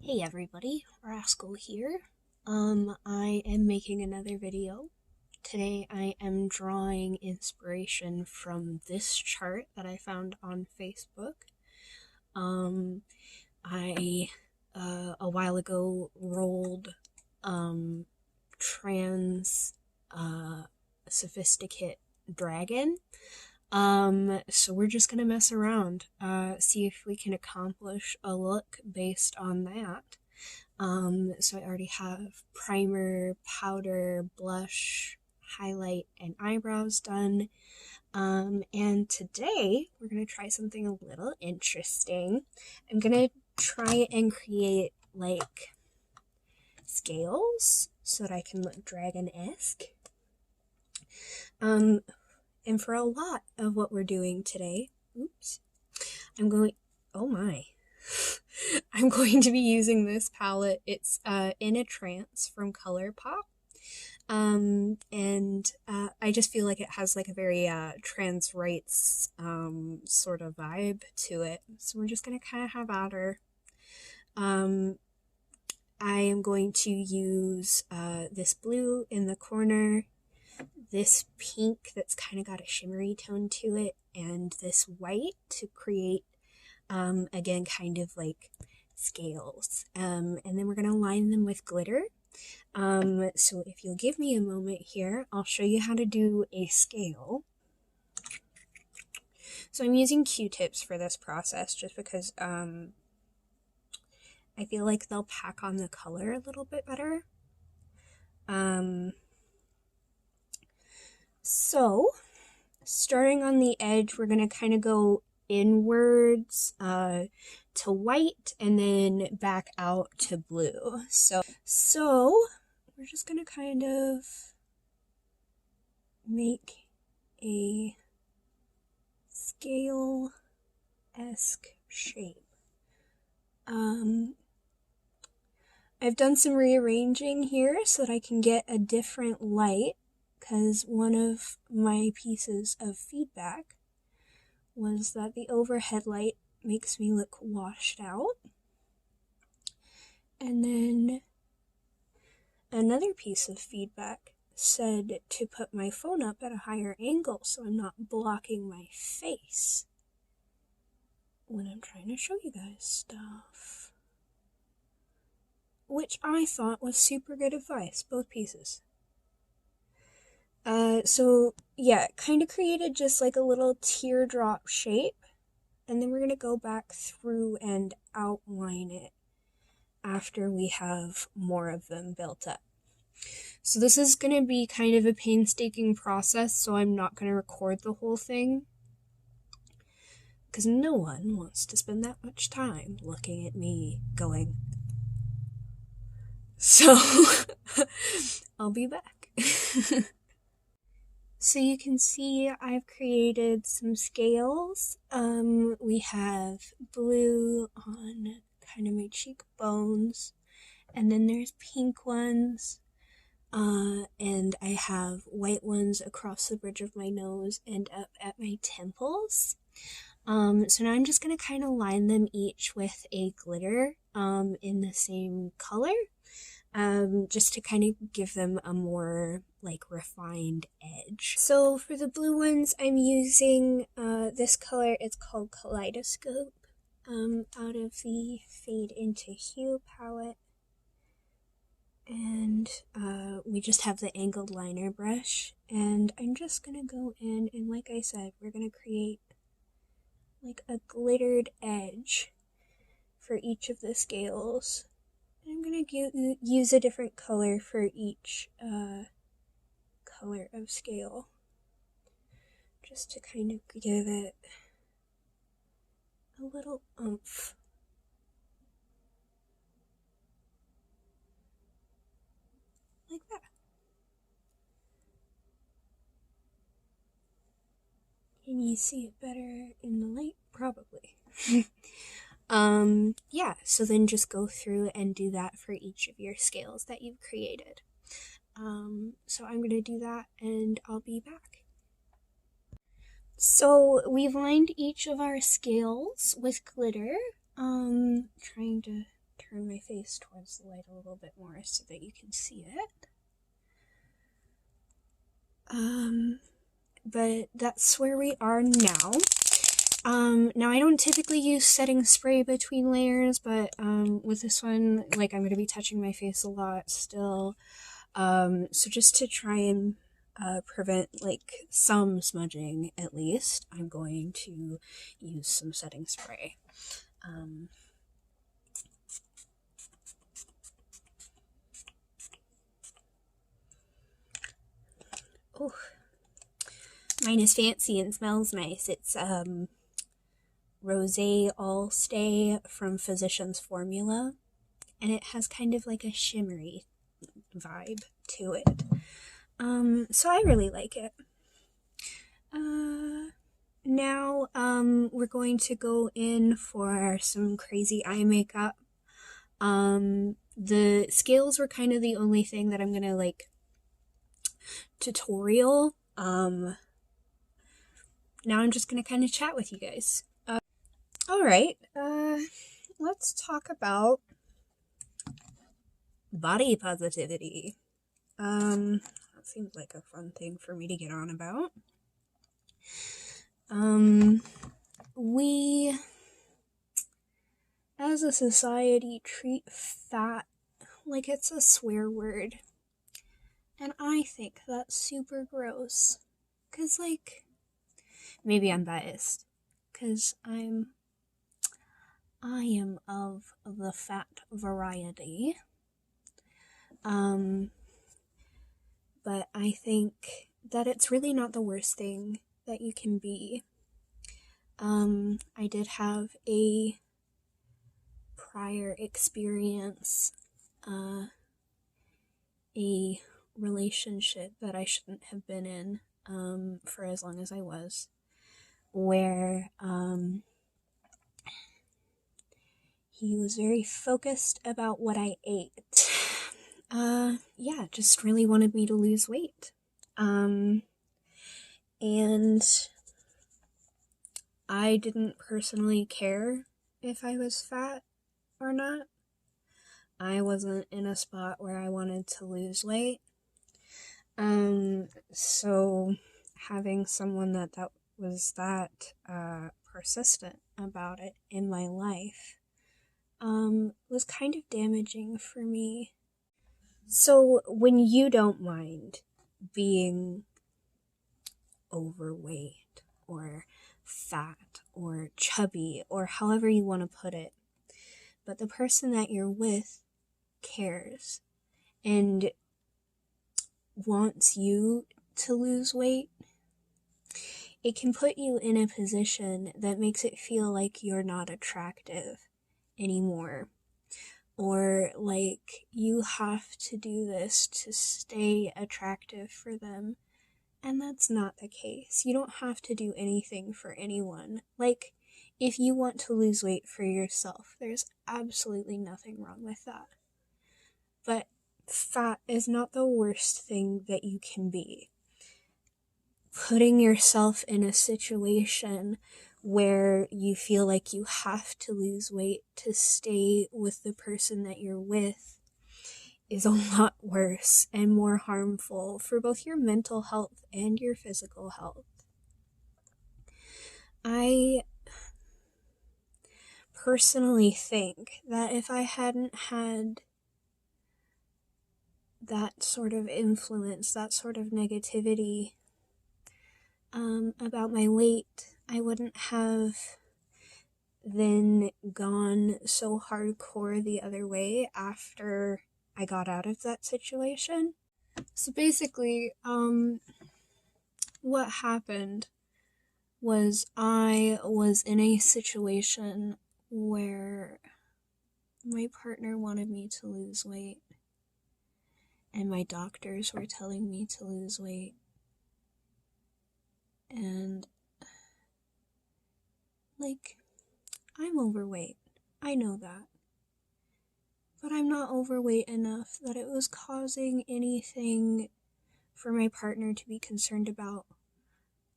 Hey everybody, Rascal here. I am making another video. Today I am drawing inspiration from this chart that I found on Facebook. Um, I a while ago rolled trans Sophisticate Dragon. So we're just gonna mess around, see if we can accomplish a look based on that. So I already have primer, powder, blush, highlight, and eyebrows done. And today we're gonna try something a little interesting. I'm gonna try and create like scales so that I can look dragon-esque. And for a lot of what we're doing today, oh my, I'm going to be using this palette. It's In a Trance from ColourPop. I just feel like it has like a very trans rights sort of vibe to it. So we're just gonna kind of have at her. I am going to use this blue in the corner, this pink that's kind of got a shimmery tone to it, and this white to create, again, kind of like scales. And then we're going to line them with glitter. So if you'll give me a moment here, I'll show you how to do a scale. So I'm using Q-tips for this process just because I feel like they'll pack on the color a little bit better. So starting on the edge, we're going to kind of go inwards to white and then back out to blue. So we're just going to kind of make a scale-esque shape. I've done some rearranging here so that I can get a different light, because one of my pieces of feedback was that the overhead light makes me look washed out. And then another piece of feedback said to put my phone up at a higher angle so I'm not blocking my face when I'm trying to show you guys stuff. Which I thought was super good advice, both pieces. So yeah, kind of created just like a little teardrop shape, and then we're gonna go back through and outline it after we have more of them built up. So this is gonna be kind of a painstaking process, so I'm not gonna record the whole thing, because no one wants to spend that much time looking at me going. So I'll be back. So you can see I've created some scales. We have blue on kind of my cheekbones, and then there's pink ones, and I have white ones across the bridge of my nose and up at my temples. So now I'm just gonna kind of line them each with a glitter in the same color, just to kind of give them a more like refined edge. So for the blue ones, I'm using this color. It's called Kaleidoscope, out of the Fade into Hue palette. And we just have the angled liner brush, and I'm just gonna go in and, like I said, we're gonna create like a glittered edge for each of the scales. And I'm gonna use a different color for each color of scale, just to kind of give it a little oomph. Like that. Can you see it better in the light? Probably. Yeah, so then just go through and do that for each of your scales that you've created. So I'm gonna do that and I'll be back. So we've lined each of our scales with glitter. Trying to turn my face towards the light a little bit more so that you can see it. But that's where we are now. Now I don't typically use setting spray between layers, but with this one, like, I'm going to be touching my face a lot still. So just to try and prevent like some smudging at least, I'm going to use some setting spray. Oh, mine is fancy and smells nice. It's Rosé All Stay from Physicians Formula, and it has kind of like a shimmery vibe to it. So I really like it. Now, we're going to go in for some crazy eye makeup. The scales were kind of the only thing that I'm gonna, like, tutorial. Now I'm just gonna kind of chat with you guys. Alright, let's talk about body positivity. That seems like a fun thing for me to get on about. We, as a society, treat fat like it's a swear word. And I think that's super gross. 'Cause, like, maybe I'm biased. 'Cause I am of the fat variety. But I think that it's really not the worst thing that you can be. I did have a prior experience, a relationship that I shouldn't have been in, for as long as I was, where, he was very focused about what I ate. Yeah, just really wanted me to lose weight. And I didn't personally care if I was fat or not. I wasn't in a spot where I wanted to lose weight. So having someone that was that persistent about it in my life was kind of damaging for me. So when you don't mind being overweight or fat or chubby or however you want to put it, but the person that you're with cares and wants you to lose weight, it can put you in a position that makes it feel like you're not attractive anymore, or like you have to do this to stay attractive for them. And that's not the case. You don't have to do anything for anyone. Like, if you want to lose weight for yourself, there's absolutely nothing wrong with that. But fat is not the worst thing that you can be. Putting yourself in a situation where you feel like you have to lose weight to stay with the person that you're with is a lot worse and more harmful for both your mental health and your physical health. I personally think that if I hadn't had that sort of influence, that sort of negativity about my weight, I wouldn't have then gone so hardcore the other way after I got out of that situation. So basically, what happened was I was in a situation where my partner wanted me to lose weight, and my doctors were telling me to lose weight, and, like, I'm overweight. I know that. But I'm not overweight enough that it was causing anything for my partner to be concerned about,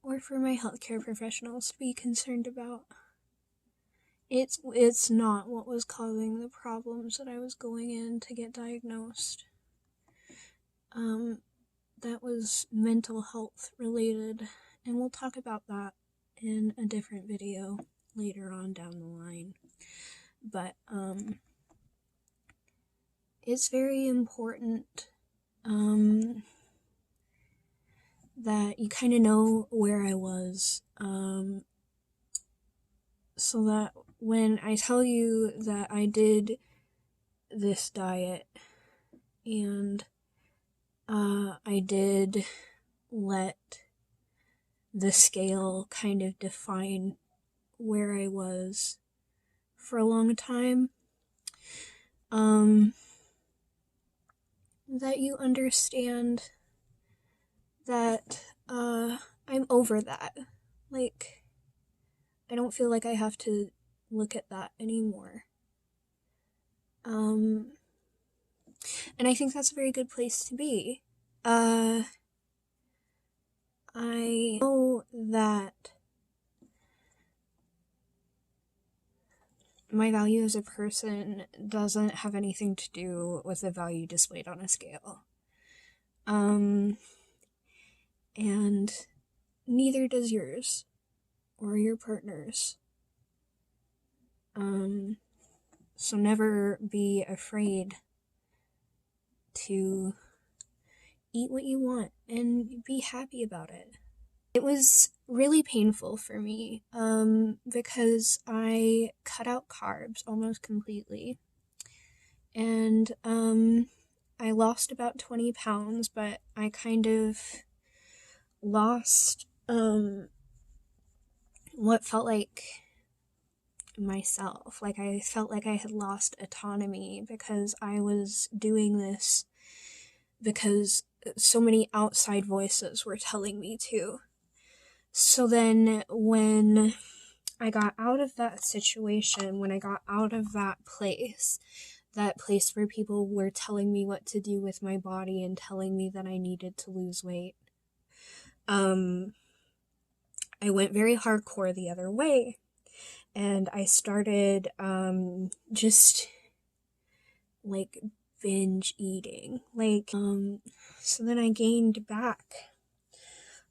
or for my healthcare professionals to be concerned about. It's not what was causing the problems that I was going in to get diagnosed. That was mental health related, and we'll talk about that in a different video later on down the line. But it's very important that you kind of know where I was, so that when I tell you that I did this diet and I did let the scale kind of define where I was for a long time, that you understand that I'm over that. Like, I don't feel like I have to look at that anymore. And I think that's a very good place to be. I know that my value as a person doesn't have anything to do with the value displayed on a scale. And neither does yours or your partner's. So never be afraid to eat what you want and be happy about it. It was really painful for me, because I cut out carbs almost completely. And, I lost about 20 pounds, but I kind of lost, what felt like myself. Like, I felt like I had lost autonomy because I was doing this because so many outside voices were telling me to. So then when I got out of that situation, when I got out of that place where people were telling me what to do with my body and telling me that I needed to lose weight, I went very hardcore the other way. And I started just like binge eating. So then I gained back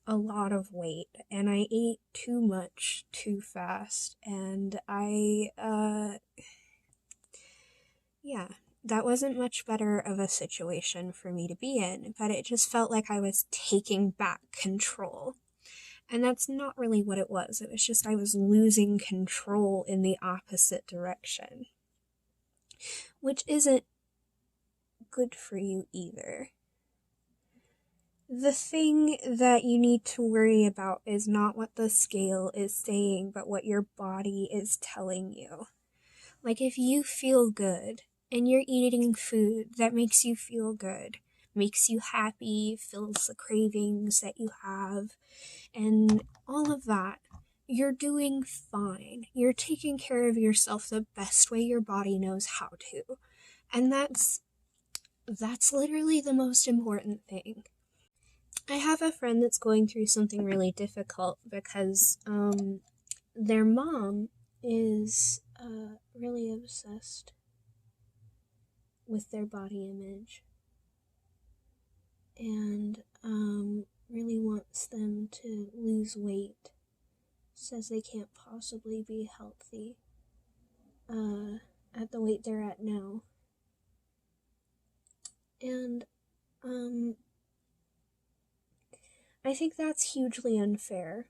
a lot of weight, and I ate too much too fast, and that wasn't much better of a situation for me to be in, but it just felt like I was taking back control. And that's not really what it was. It was just I was losing control in the opposite direction, which isn't good for you either. The thing that you need to worry about is not what the scale is saying, but what your body is telling you. Like, if you feel good and you're eating food that makes you feel good, makes you happy, fills the cravings that you have, and all of that, you're doing fine. You're taking care of yourself the best way your body knows how to. And that's literally the most important thing. I have a friend that's going through something really difficult because their mom is really obsessed with their body image and really wants them to lose weight. Says they can't possibly be healthy at the weight they're at now. And I think that's hugely unfair.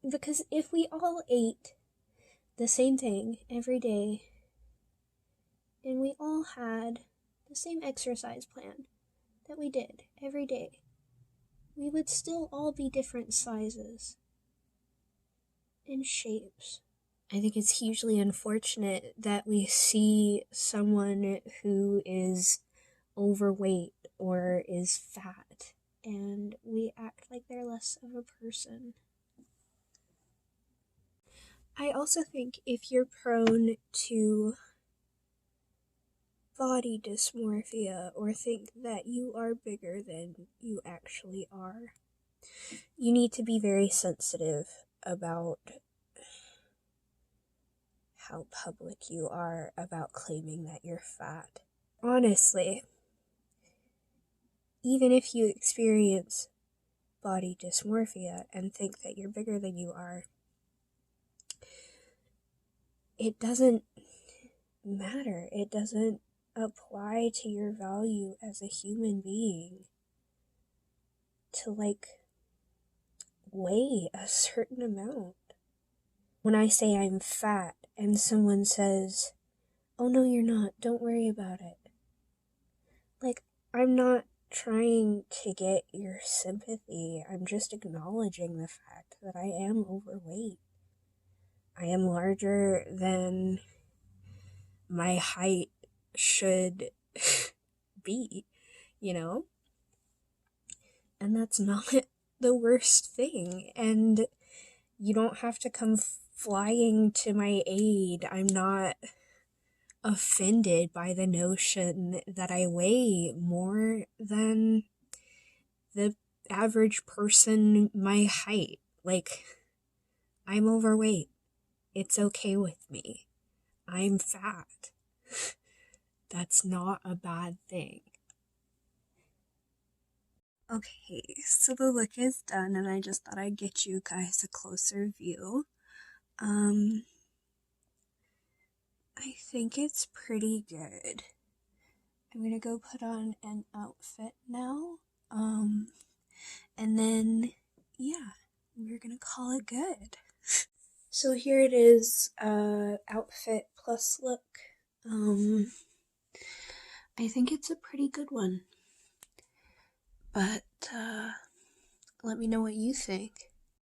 Because if we all ate the same thing every day, and we all had the same exercise plan that we did every day, we would still all be different sizes and shapes. I think it's hugely unfortunate that we see someone who is overweight or is fat and we act like they're less of a person. I also think if you're prone to body dysmorphia or think that you are bigger than you actually are, you need to be very sensitive about how public you are about claiming that you're fat. Honestly, even if you experience body dysmorphia and think that you're bigger than you are, it doesn't matter. It doesn't apply to your value as a human being to weigh a certain amount. When I say I'm fat and someone says, "Oh no, you're not, don't worry about it." I'm not trying to get your sympathy. I'm just acknowledging the fact that I am overweight. I am larger than my height should be, you know? And that's not the worst thing. And you don't have to come flying to my aid. I'm not offended by the notion that I weigh more than the average person my height. I'm overweight. It's okay with me. I'm fat. That's not a bad thing. Okay, so the look is done, and I just thought I'd get you guys a closer view. I think it's pretty good. I'm gonna go put on an outfit now. And then, yeah, we're gonna call it good. So here it is, outfit plus look. I think it's a pretty good one. But, let me know what you think.